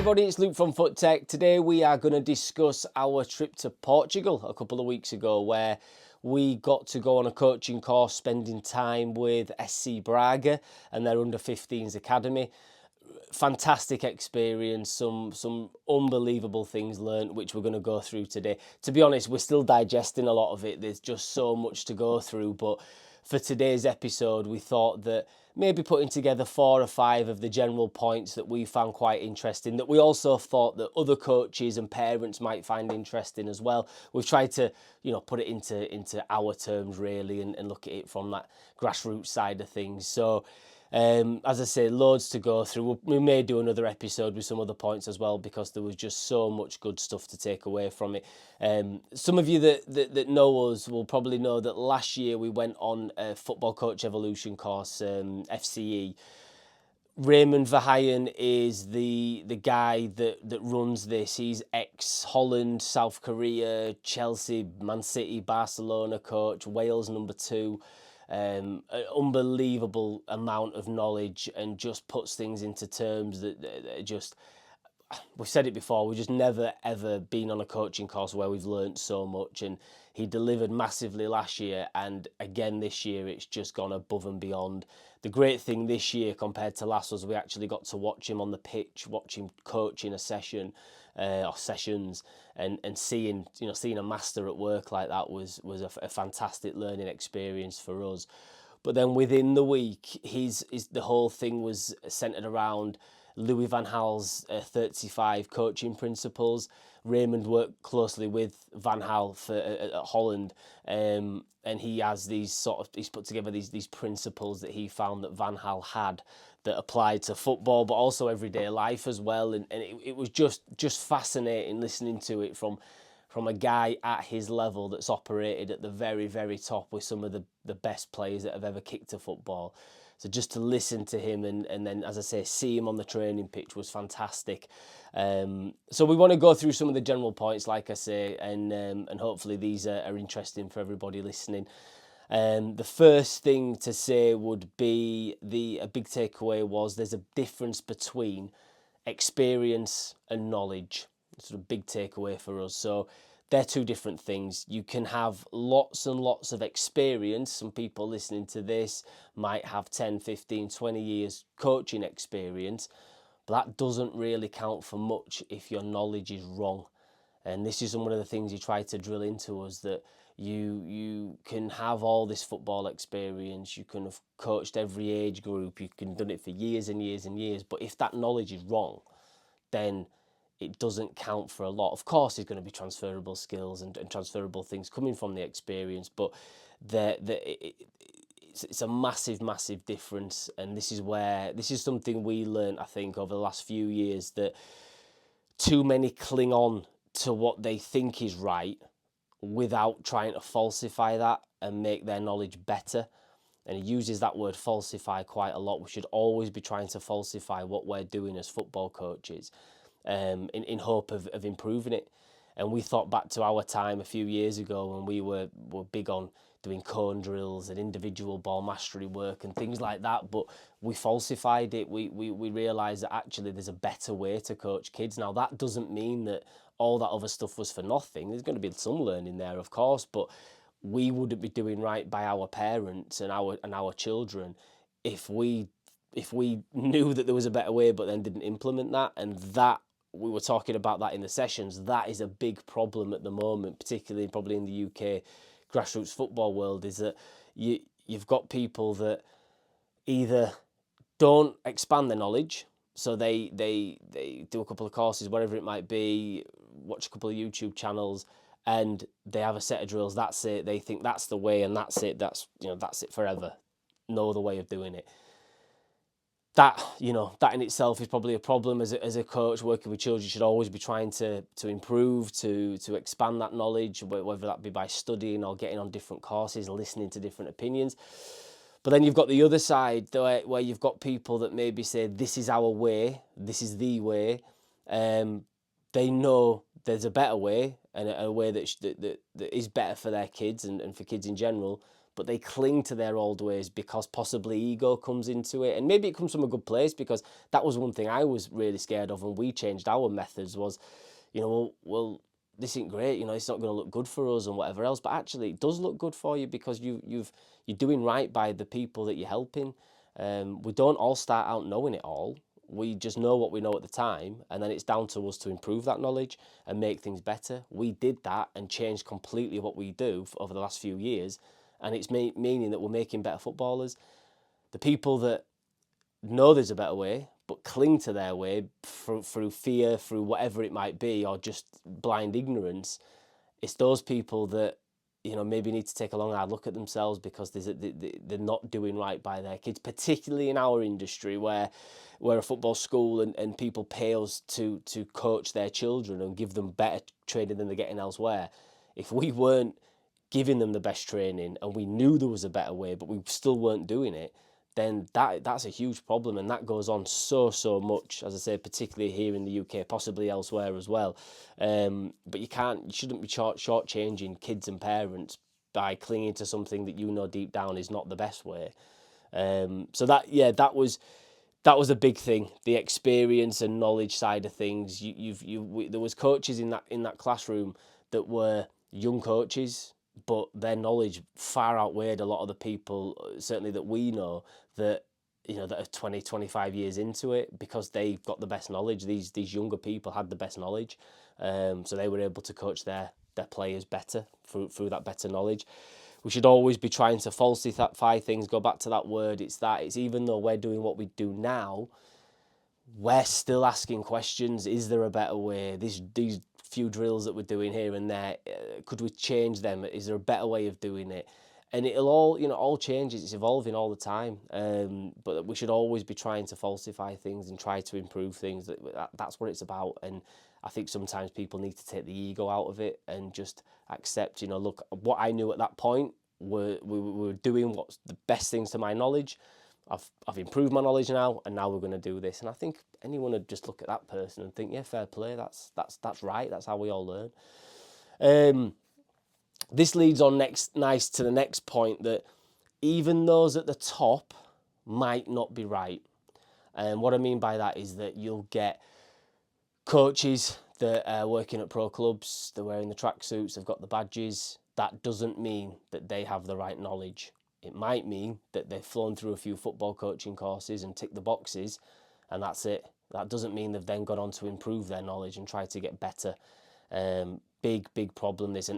everybody, it's Luke from Foot Tech. Today we are going to discuss our trip to Portugal a couple of weeks ago, where we got to go on a coaching course, spending time with SC Braga and their under-15s academy. Fantastic experience, some unbelievable things learnt, which we're going to go through today. To be honest, we're still digesting a lot of it. There's just so much to go through, but for today's episode, we thought that maybe putting together 4 or 5 of the general points that we found quite interesting, that we also thought that other coaches and parents might find interesting as well. We've tried to, put it into our terms really, and look at it from that grassroots side of things. So, as I say, loads to go through. We may do another episode with some other points as well, because there was just so much good stuff to take away from it. Some of you that know us will probably know that last year we went on a football coach evolution course, FCE. Raymond Verheijen is the guy that runs this. He's ex-Holland, South Korea, Chelsea, Man City, Barcelona coach, Wales #2. An unbelievable amount of knowledge, and just puts things into terms that just, we've said it before, we've just never ever been on a coaching course where we've learnt so much, and he delivered massively last year, and again this year it's just gone above and beyond. The great thing this year compared to last was we actually got to watch him on the pitch, watch him coach in a session or sessions, and seeing a master at work like that was a fantastic learning experience for us. But then within the week, the whole thing was centered around Louis van Gaal's 35 coaching principles. Raymond worked closely with Van Gaal at Holland, and he has he's put together these principles that he found that Van Gaal had, that applied to football, but also everyday life as well. And it was just fascinating listening to it from a guy at his level that's operated at the very, very top with some of the best players that have ever kicked a football. So just to listen to him and then, as I say, see him on the training pitch was fantastic. So we want to go through some of the general points, like I say, and hopefully these are interesting for everybody listening. The first thing to say would be a big takeaway was there's a difference between experience and knowledge. Sort of big takeaway for us. So they're two different things. You can have lots and lots of experience. Some people listening to this might have 10, 15, 20 years coaching experience, but that doesn't really count for much if your knowledge is wrong. And this is one of the things he tried to drill into us, that you can have all this football experience, you can have coached every age group, you can have done it for years and years and years, but if that knowledge is wrong, then it doesn't count for a lot. Of course, there's going to be transferable skills and transferable things coming from the experience, but it's a massive, massive difference. And this is something we learned, I think, over the last few years, that too many cling on to what they think is right without trying to falsify that and make their knowledge better. And he uses that word falsify quite a lot. We should always be trying to falsify what we're doing as football coaches, in hope of improving it. And we thought back to our time a few years ago when we were big on doing cone drills and individual ball mastery work and things like that, but we falsified it. We realised that actually there's a better way to coach kids. Now, that doesn't mean that all that other stuff was for nothing. There's going to be some learning there, of course, but we wouldn't be doing right by our parents and our children if we knew that there was a better way but then didn't implement that. And that, we were talking about that in the sessions, that is a big problem at the moment, particularly probably in the UK grassroots football world, is that you've got people that either don't expand their knowledge, so they do a couple of courses, whatever it might be, watch a couple of YouTube channels, and they have a set of drills, that's it, they think that's the way, and that's it, that's it forever, no other way of doing it. That in itself is probably a problem. As a coach working with children, you should always be trying to improve, to expand that knowledge, whether that be by studying or getting on different courses and listening to different opinions. But then you've got the other side where you've got people that maybe say, this is our way, this is the way. They know there's a better way, and a way that is better for their kids and for kids in general, but they cling to their old ways because possibly ego comes into it. And maybe it comes from a good place, because that was one thing I was really scared of when we changed our methods was, well, this isn't great, it's not going to look good for us and whatever else. But actually, it does look good for you because you're doing right by the people that you're helping. We don't all start out knowing it all. We just know what we know at the time, and then it's down to us to improve that knowledge and make things better. We did that and changed completely what we do over the last few years, and it's meaning that we're making better footballers. The people that know there's a better way but cling to their way through fear, through whatever it might be, or just blind ignorance, it's those people that maybe need to take a long hard look at themselves, because they're not doing right by their kids, particularly in our industry where we're a football school and people pay us to coach their children and give them better training than they're getting elsewhere. If we weren't giving them the best training and we knew there was a better way but we still weren't doing it, then that's a huge problem, and that goes on so much, as I say, particularly here in the UK, possibly elsewhere as well. But you shouldn't be shortchanging kids and parents by clinging to something that deep down is not the best way. So that was a big thing, the experience and knowledge side of things. There was coaches in that classroom that were young coaches, but their knowledge far outweighed a lot of the people, certainly that we know, that that are 20, 25 years into it, because they've got the best knowledge. These younger people had the best knowledge, so they were able to coach their players better through that better knowledge. We should always be trying to falsify things. Go back to that word. It's even though we're doing what we do now, we're still asking questions. Is there a better way? These few drills that we're doing here and there, could we change them? Is there a better way of doing it? And it'll all changes. It's evolving all the time. But we should always be trying to falsify things and try to improve things. That's what it's about. And I think sometimes people need to take the ego out of it and just accept, look, what I knew at that point, we were doing what's the best things to my knowledge. I've improved my knowledge now, and now we're going to do this. And I think anyone would just look at that person and think, yeah, fair play. That's right. That's how we all learn. This leads on nice to the next point, that even those at the top might not be right. And what I mean by that is that you'll get coaches that are working at pro clubs. They're wearing the tracksuits. They've got the badges. That doesn't mean that they have the right knowledge. It might mean that they've flown through a few football coaching courses and ticked the boxes, and that's it. That doesn't mean they've then gone on to improve their knowledge and try to get better. Big problem this.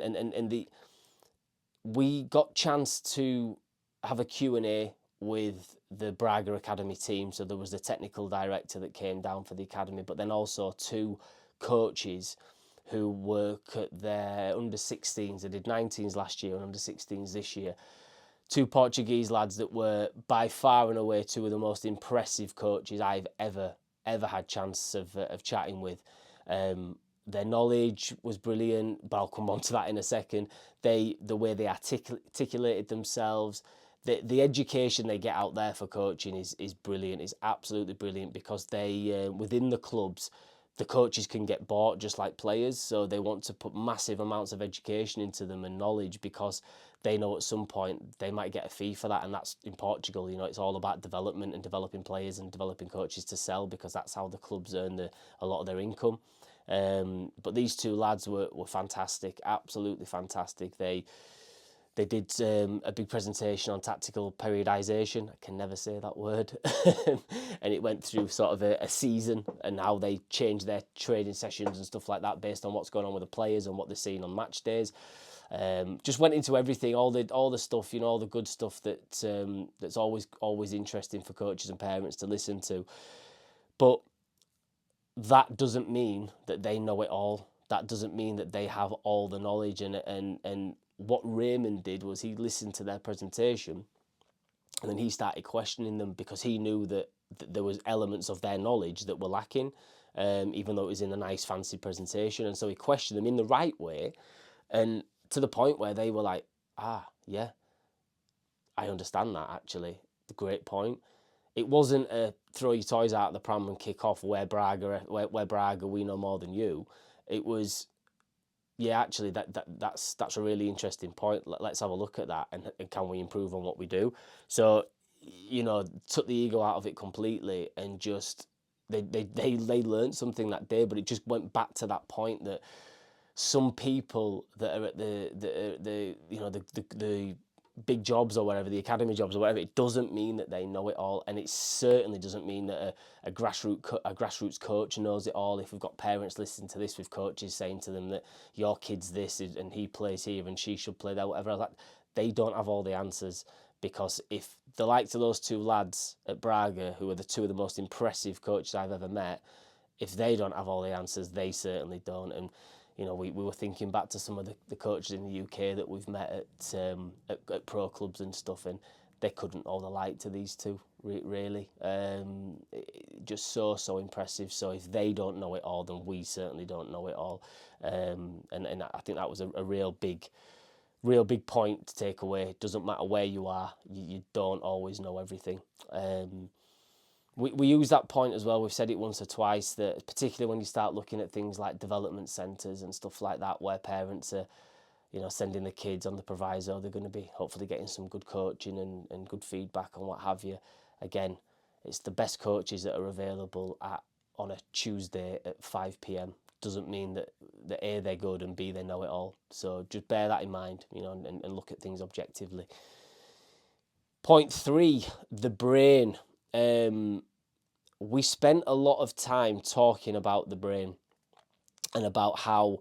We got chance to have a Q&A with the Braga Academy team. So there was the technical director that came down for the academy, but then also two coaches who work at their under-16s. They did 19s last year and under-16s this year. Two Portuguese lads that were by far and away two of the most impressive coaches I've ever had chance of chatting with. Their knowledge was brilliant, but I'll come on to that in a second. The way they articulated themselves, the education they get out there for coaching is brilliant. It's absolutely brilliant, because they within the clubs, the coaches can get bought just like players, so they want to put massive amounts of education into them and knowledge, because they know at some point they might get a fee for that. And that's in Portugal, it's all about development and developing players and developing coaches to sell, because that's how the clubs earn a lot of their income. But these two lads were fantastic, absolutely fantastic. They did a big presentation on tactical periodisation. I can never say that word. And it went through sort of a season and how they change their training sessions and stuff like that based on what's going on with the players and what they're seeing on match days. Just went into everything, all the stuff, all the good stuff that's always interesting for coaches and parents to listen to. But that doesn't mean that they know it all. That doesn't mean that they have all the knowledge. And what Raymond did was he listened to their presentation, and then he started questioning them, because he knew that there was elements of their knowledge that were lacking, even though it was in a nice fancy presentation. And so he questioned them in the right way, and to the point where they were like, yeah, I understand that, actually. Great point. It wasn't a throw your toys out of the pram and kick off, we're Braga, we know more than you. It was, yeah, actually, that's a really interesting point. Let's have a look at that, and can we improve on what we do? So, took the ego out of it completely, and just they learned something that day, but it just went back to that point that some people that are at the big jobs or whatever, the academy jobs or whatever, it doesn't mean that they know it all, and it certainly doesn't mean that a grassroots coach knows it all. If we've got parents listening to this with coaches saying to them that your kid's this and he plays here and she should play there, whatever, like, they don't have all the answers, because if the likes of those two lads at Braga, who are the two of the most impressive coaches I've ever met, if they don't have all the answers, they certainly don't. And we were thinking back to some of the coaches in the UK that we've met at pro clubs and stuff, and they couldn't hold a light to these two, really. Just so impressive. So if they don't know it all, then we certainly don't know it all. And I think that was a real big point to take away. It doesn't matter where you are, you don't always know everything. We use that point as well. We've said it once or twice, that particularly when you start looking at things like development centres and stuff like that, where parents are, sending the kids on the proviso, they're going to be hopefully getting some good coaching and good feedback and what have you. Again, it's the best coaches that are available on a Tuesday at 5 p.m. Doesn't mean that A, they're good, and B, they know it all. So just bear that in mind, and look at things objectively. Point 3, the brain. We spent a lot of time talking about the brain and about how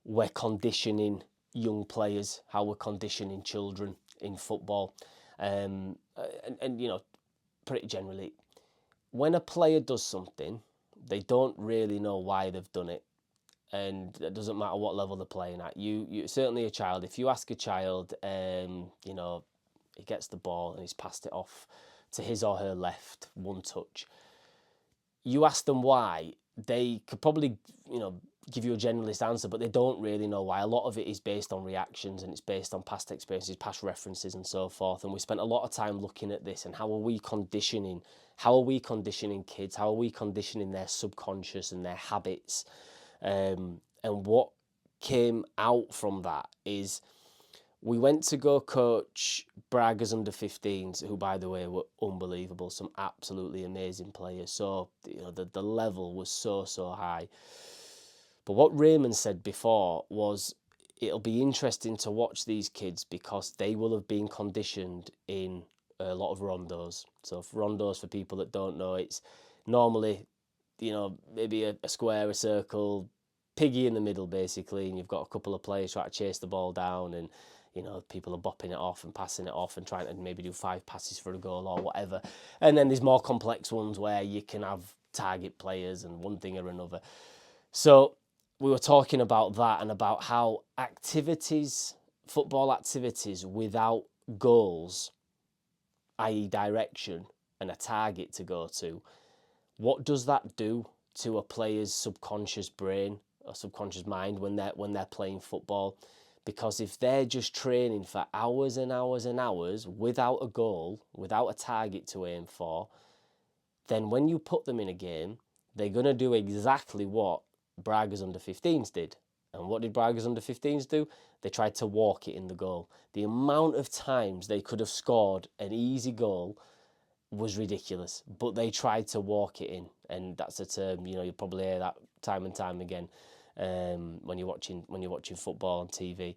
we're conditioning young players, how we're conditioning children in football. And pretty generally, when a player does something, they don't really know why they've done it. And it doesn't matter what level they're playing at. You certainly a child, if you ask a child, he gets the ball and he's passed it off to his or her left, one touch. You ask them why, they could probably, give you a generalist answer, but they don't really know why. A lot of it is based on reactions, and it's based on past experiences, past references, and so forth. And we spent a lot of time looking at this and how are we conditioning kids? How are we conditioning their subconscious and their habits? And what came out from that is we went to go coach Braga's under-15s, who, by the way, were unbelievable, some absolutely amazing players. So, the level was so high. But what Raymond said before was, it'll be interesting to watch these kids because they will have been conditioned in a lot of rondos. So rondos, for people that don't know, it's normally, maybe a square, a circle, piggy in the middle, basically, and you've got a couple of players trying to chase the ball down, and people are bopping it off and passing it off and trying to maybe do 5 passes for a goal or whatever. And then there's more complex ones where you can have target players and one thing or another. So we were talking about that and about how football activities without goals, i.e. direction and a target to go to, what does that do to a player's subconscious brain or subconscious mind when they're playing football? Because if they're just training for hours and hours and hours without a goal, without a target to aim for, then when you put them in a game, they're going to do exactly what Braga's under-15s did. And what did Braga's under-15s do? They tried to walk it in the goal. The amount of times they could have scored an easy goal was ridiculous, but they tried to walk it in. And that's a term, you'll probably hear that time and time again. When you're watching football on TV,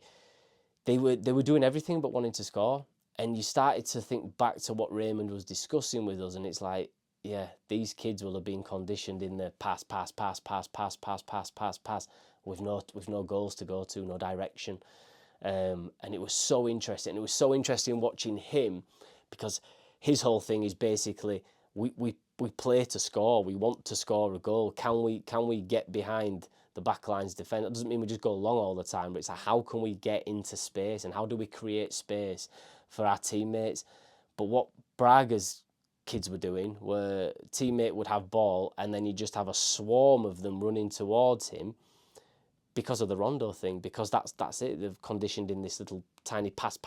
they were doing everything but wanting to score, and you started to think back to what Raymond was discussing with us, and it's like, yeah, these kids will have been conditioned in the pass, with no goals to go to, no direction, and it was so interesting. It was so interesting watching him, because his whole thing is basically we play to score. We want to score a goal. Can we get behind the backline's defence? That doesn't mean we just go long all the time, but it's like, how can we get into space and how do we create space for our teammates? But what Braga's kids were doing were, teammate would have ball and then you just have a swarm of them running towards him because of the rondo thing, because that's it. They've conditioned in this little tiny pass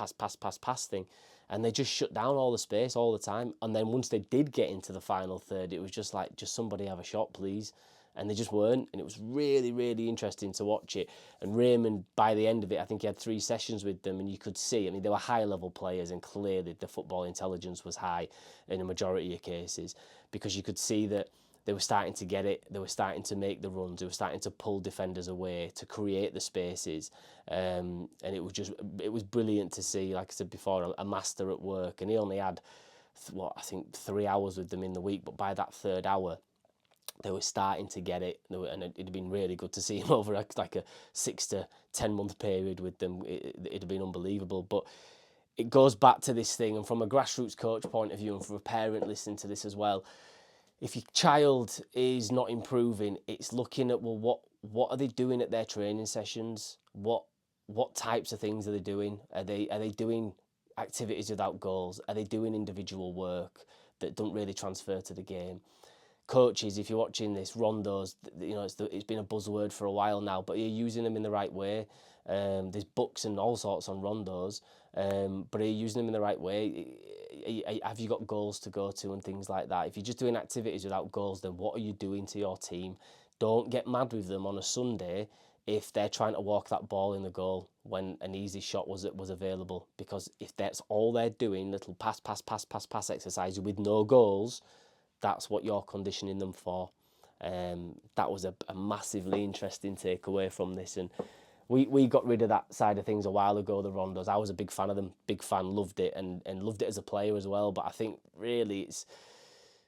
thing, and they just shut down all the space all the time. And then once they did get into the final third, it was just like, just somebody have a shot, please. and they just weren't. And it was really, really interesting to watch it. And Raymond, by the end of it, I think he had 3 sessions with them, and you could see, I mean, they were high-level players, and clearly the football intelligence was high in a majority of cases, because you could see that they were starting to get it, they were starting to make the runs, they were starting to pull defenders away, to create the spaces, and it was brilliant to see, like I said before, a master at work. And he only had, I think 3 hours with them in the week, but by that 3rd hour, they were starting to get it, and it'd been really good to see him over like a 6 to 10 month period with them. It'd have been unbelievable. But it goes back to this thing, and from a grassroots coach point of view, and for a parent listening to this as well, if your child is not improving, it's looking at, well, what are they doing at their training sessions? What types of things are they doing? Are they doing activities without goals? Are they doing individual work that don't really transfer to the game? Coaches, if you're watching this, rondos, you know, it's been a buzzword for a while now, but you're using them in the right way. There's books and all sorts on rondos, but are you using them in the right way? Have you got goals to go to and things like that? If you're just doing activities without goals, then what are you doing to your team? Don't get mad with them on a Sunday if they're trying to walk that ball in the goal when an easy shot was available, because if that's all they're doing, little pass exercises with no goals, that's what you're conditioning them for. That was a massively interesting takeaway from this, and we got rid of that side of things a while ago, the rondos. I was a big fan of them, big fan, loved it, and loved it as a player as well. But I think really, it's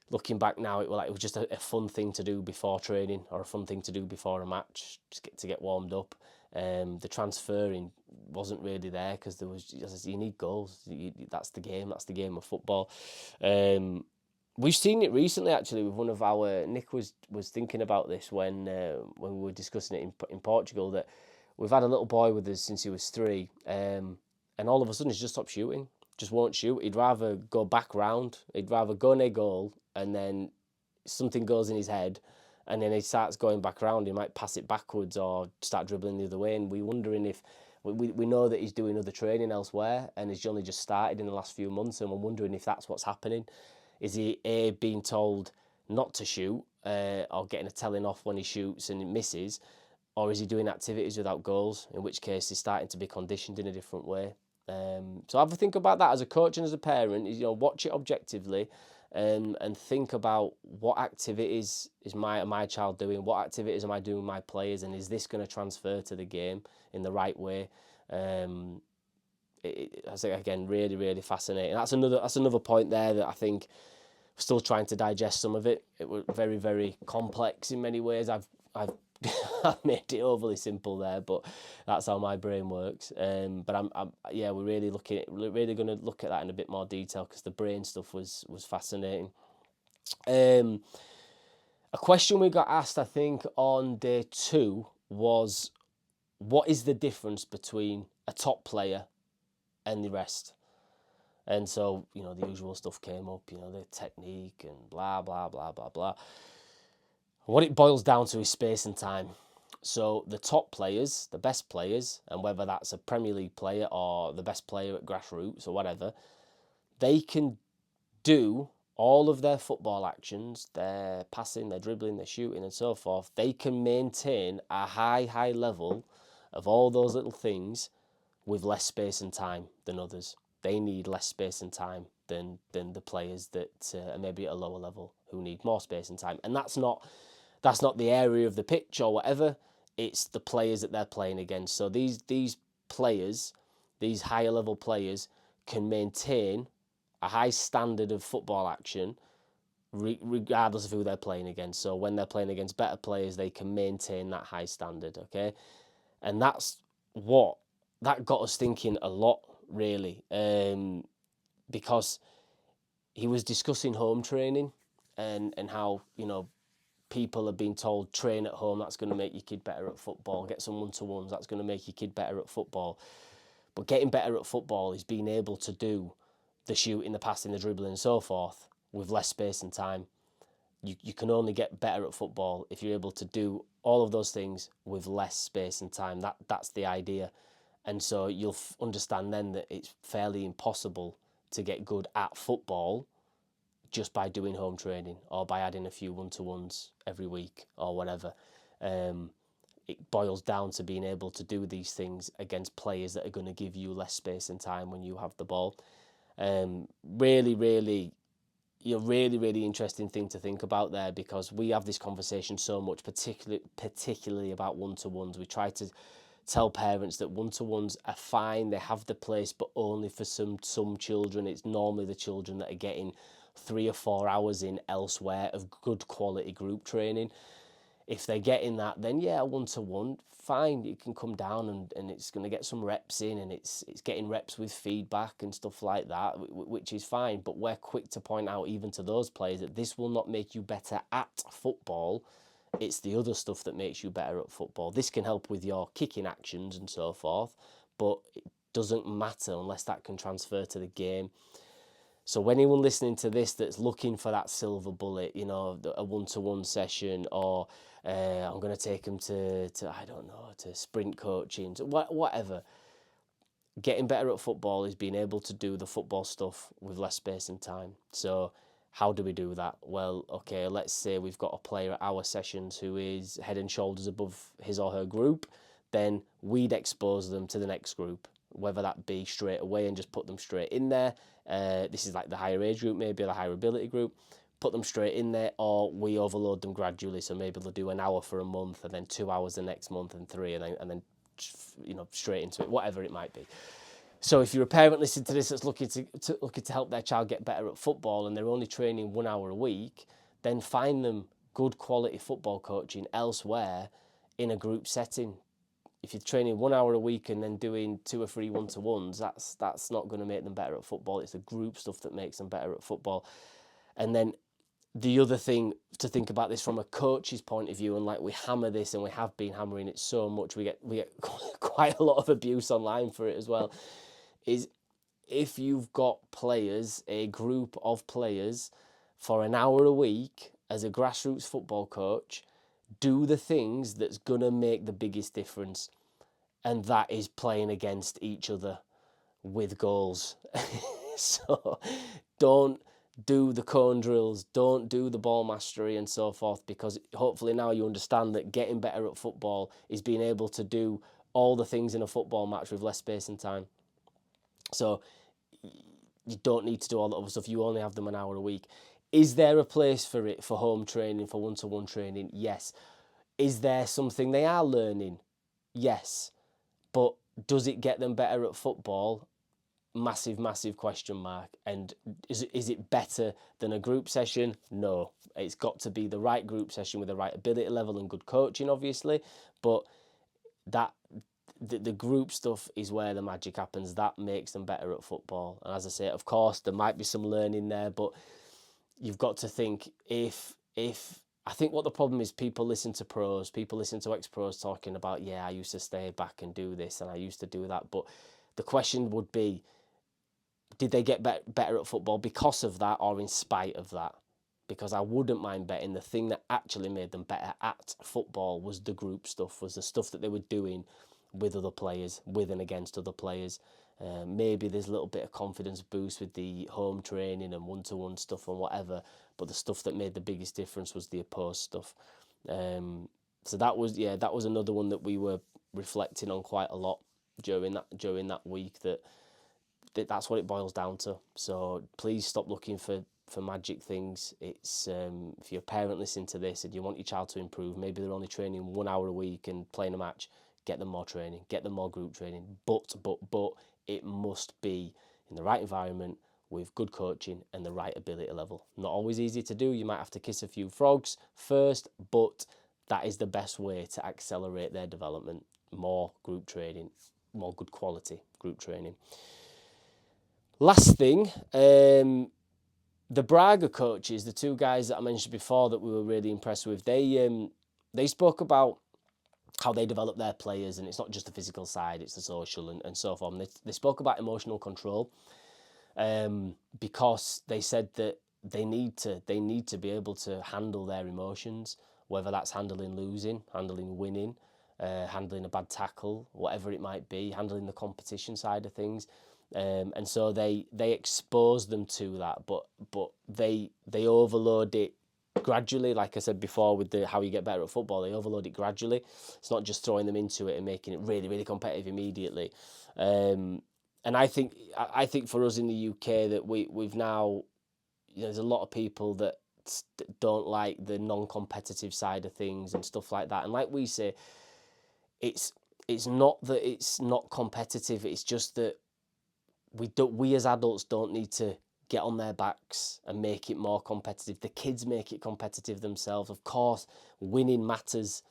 looking back now, it was just a fun thing to do before training, or a fun thing to do before a match, just to get warmed up. The transferring wasn't really there, because you need goals. That's the game. That's the game of football. We've seen it recently, actually, with one of our... Nick was thinking about this when we were discussing it in Portugal, that we've had a little boy with us since he was 3, and all of a sudden he's just stopped shooting, just won't shoot. He'd rather go back round, he'd rather go near goal, and then something goes in his head, and then he starts going back round. He might pass it backwards or start dribbling the other way, and we're wondering if... We know that he's doing other training elsewhere, and he's only just started in the last few months, and we're wondering if that's what's happening. Is he being told not to shoot, or getting a telling off when he shoots and it misses, or is he doing activities without goals, in which case he's starting to be conditioned in a different way? So have a think about that as a coach and as a parent. Watch it objectively, and think about what activities is my child doing, what activities am I doing with my players, and is this going to transfer to the game in the right way? I think, again, really, really fascinating. That's another point there that I think we're still trying to digest some of it. It was very, very complex in many ways. I've I've made it overly simple there, but that's how my brain works. But we're really going to look at that in a bit more detail, because the brain stuff was fascinating. A question we got asked, I think, on day 2 was, what is the difference between a top player and the rest? And so, the usual stuff came up, the technique and blah, blah, blah, blah, blah. What it boils down to is space and time. So the top players, the best players, and whether that's a Premier League player or the best player at grassroots or whatever, they can do all of their football actions, their passing, their dribbling, their shooting and so forth. They can maintain a high level of all those little things with less space and time than others. They need less space and time than the players that are maybe at a lower level, who need more space and time. And that's not the area of the pitch or whatever. It's the players that they're playing against. So these players, these higher level players, can maintain a high standard of football action regardless of who they're playing against. So when they're playing against better players, they can maintain that high standard, okay? And that got us thinking a lot, really, because he was discussing home training and how, people are being told, train at home, that's going to make your kid better at football. Get some one-to-ones, that's going to make your kid better at football. But getting better at football is being able to do the shooting, the passing, the dribbling and so forth with less space and time. You can only get better at football if you're able to do all of those things with less space and time. That's the idea. And so you'll understand then that it's fairly impossible to get good at football just by doing home training or by adding a few one-to-ones every week or whatever. It boils down to being able to do these things against players that are going to give you less space and time when you have the ball. Really, really interesting thing to think about there, because we have this conversation so much, particularly about one-to-ones. We try to tell parents that one-to-ones are fine, they have the place, but only for some children. It's normally the children that are getting 3 or 4 hours in elsewhere of good quality group training. If they're getting that, then yeah, one-to-one, fine, it can come down and it's going to get some reps in, and it's getting reps with feedback and stuff like that, which is fine. But we're quick to point out, even to those players, that this will not make you better at football. It's the other stuff that makes you better at football. This can help with your kicking actions and so forth, but it doesn't matter unless that can transfer to the game. So anyone listening to this that's looking for that silver bullet, you know, a one-to-one session, or I'm going to take them to I don't know, to sprint coaching, to whatever. Getting better at football is being able to do the football stuff with less space and time. So how do we do that? Well, okay, let's say we've got a player at our sessions who is head and shoulders above his or her group. Then we'd expose them to the next group, whether that be straight away and just put them straight in there. This is like the higher age group, maybe the higher ability group. Put them straight in there, or we overload them gradually. So maybe they'll do an hour for a month, and then 2 hours the next month, and 3, and then you know, straight into it, whatever it might be. So if you're a parent listening to this that's looking to help their child get better at football, and they're only training 1 hour a week, then find them good quality football coaching elsewhere in a group setting. If you're training 1 hour a week and then doing 2 or 3 one-to-ones, that's not going to make them better at football. It's the group stuff that makes them better at football. And then the other thing to think about this from a coach's point of view, and like we hammer this, and we have been hammering it so much, we get quite a lot of abuse online for it as well, is if you've got players, a group of players, for an hour a week as a grassroots football coach, do the things that's going to make the biggest difference. And that is playing against each other with goals. So don't do the cone drills, don't do the ball mastery and so forth, because hopefully now you understand that getting better at football is being able to do all the things in a football match with less space and time. So you don't need to do all the other stuff. You only have them an hour a week. Is there a place for it, for home training, for one-to-one training? Yes. Is there something they are learning? Yes. But does it get them better at football? Massive, massive question mark. And is it better than a group session? No. It's got to be the right group session with the right ability level and good coaching, obviously. But the group stuff is where the magic happens. That makes them better at football. And as I say, of course, there might be some learning there, but you've got to think, if I think what the problem is, people listen to pros, people listen to ex-pros talking about, yeah, I used to stay back and do this and I used to do that. But the question would be, did they get better at football because of that or in spite of that? Because I wouldn't mind betting the thing that actually made them better at football was the group stuff, was the stuff that they were doing with other players, with and against other players. Maybe there's a little bit of confidence boost with the home training and one-to-one stuff and whatever, but the stuff that made the biggest difference was the opposed stuff. So that was another one that we were reflecting on quite a lot during that week, that's what it boils down to. So please stop looking for magic things. It's if you're a parent listening to this and you want your child to improve, maybe they're only training 1 hour a week and playing a match, get them more training, get them more group training. But it must be in the right environment with good coaching and the right ability level. Not always easy to do. You might have to kiss a few frogs first, but that is the best way to accelerate their development. More group training, more good quality group training. Last thing, the Braga coaches, the 2 guys that I mentioned before that we were really impressed with, they spoke about how they develop their players, and it's not just the physical side, it's the social and so forth. And they spoke about emotional control, because they said that they need to be able to handle their emotions, whether that's handling losing, handling winning, handling a bad tackle, whatever it might be, handling the competition side of things. And so they expose them to that, but they overload it gradually. Like I said before, with how you get better at football, they overload it gradually. It's not just throwing them into it and making it really, really competitive immediately. And I think for us in the UK that we've now, there's a lot of people that don't like the non-competitive side of things and stuff like that. And like we say, it's not that it's not competitive. It's just that we as adults don't need to get on their backs and make it more competitive. The kids make it competitive themselves. Of course, winning matters.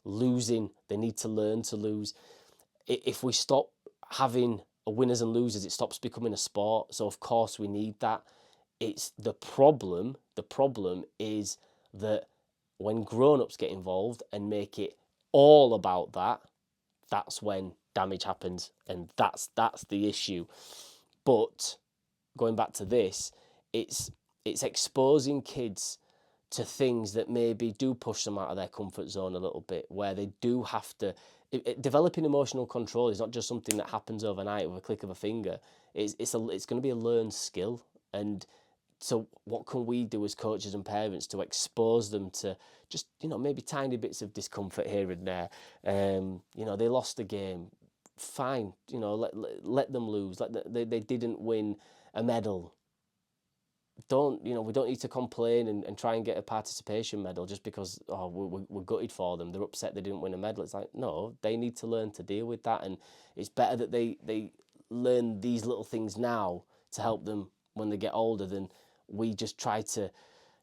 Losing, they need to learn to lose. If we stop having a winners and losers, it stops becoming a sport. So of course we need that. It's the problem is that when grown-ups get involved and make it all about that, that's when damage happens, and that's the issue. But going back to this, it's exposing kids to things that maybe do push them out of their comfort zone a little bit, where they do have to. Developing emotional control is not just something that happens overnight with a click of a finger. It's going to be a learned skill. And so what can we do as coaches and parents to expose them to just, maybe tiny bits of discomfort here and there? They lost the game. Fine, let them lose. They didn't win a medal. We don't need to complain and try and get a participation medal just because we're gutted for them. They're upset they didn't win a medal. It's like, no, they need to learn to deal with that, and it's better that they learn these little things now to help them when they get older than we just try to.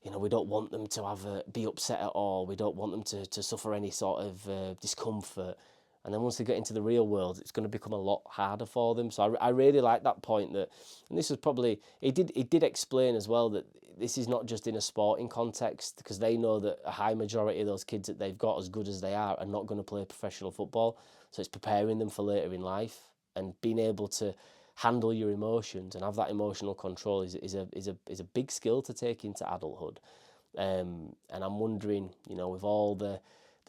We don't want them to be upset at all. We don't want them to suffer any sort of discomfort. And then once they get into the real world, it's going to become a lot harder for them. So I really like that point and this was probably, it did explain as well that this is not just in a sporting context, because they know that a high majority of those kids that they've got, as good as they are not going to play professional football. So it's preparing them for later in life, and being able to handle your emotions and have that emotional control is a big skill to take into adulthood. And I'm wondering, with all the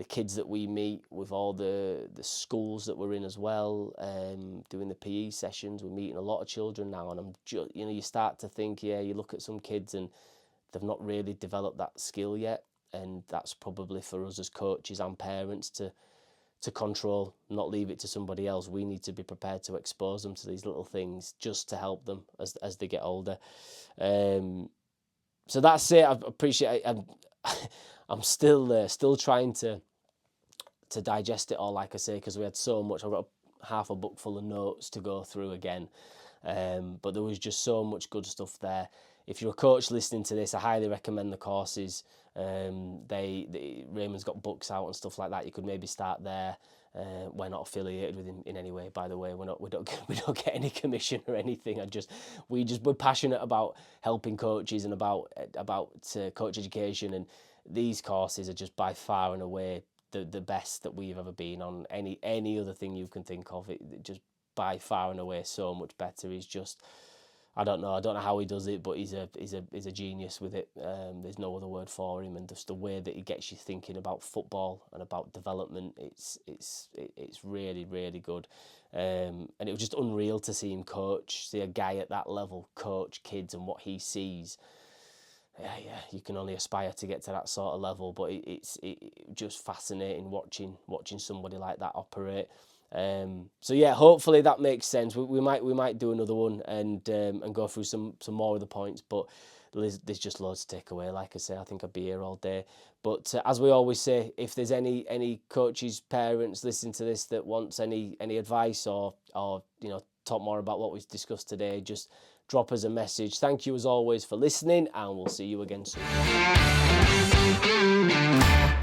kids that we meet, with all the schools that we're in as well, doing the PE sessions, we're meeting a lot of children now, and you start to think, you look at some kids and they've not really developed that skill yet, and that's probably for us as coaches and parents to control, not leave it to somebody else. We need to be prepared to expose them to these little things just to help them as they get older. So that's it. I appreciate it. I'm still trying to digest it all, like I say, because we had so much. I've got half a book full of notes to go through again, but there was just so much good stuff there. If you're a coach listening to this, I highly recommend the courses. Raymond's got books out and stuff like that. You could maybe start there. We're not affiliated with him in any way, by the way. We don't get any commission or anything. We're passionate about helping coaches and about coach education, and these courses are just by far and away the best that we've ever been on. Any other thing you can think of, it just by far and away so much better. He's just, I don't know how he does it, but he's a genius with it. There's no other word for him, and just the way that he gets you thinking about football and about development, it's really, really good. And it was just unreal to see him see a guy at that level coach kids, and what he sees. Yeah, you can only aspire to get to that sort of level, but it's just fascinating watching somebody like that operate. So yeah, hopefully that makes sense. We might do another one and go through some more of the points, but there's just loads to take away. Like I say, I think I'd be here all day. But as we always say, if there's any coaches, parents listening to this that wants any advice or talk more about what we've discussed today, just drop us a message. Thank you as always for listening, and we'll see you again soon.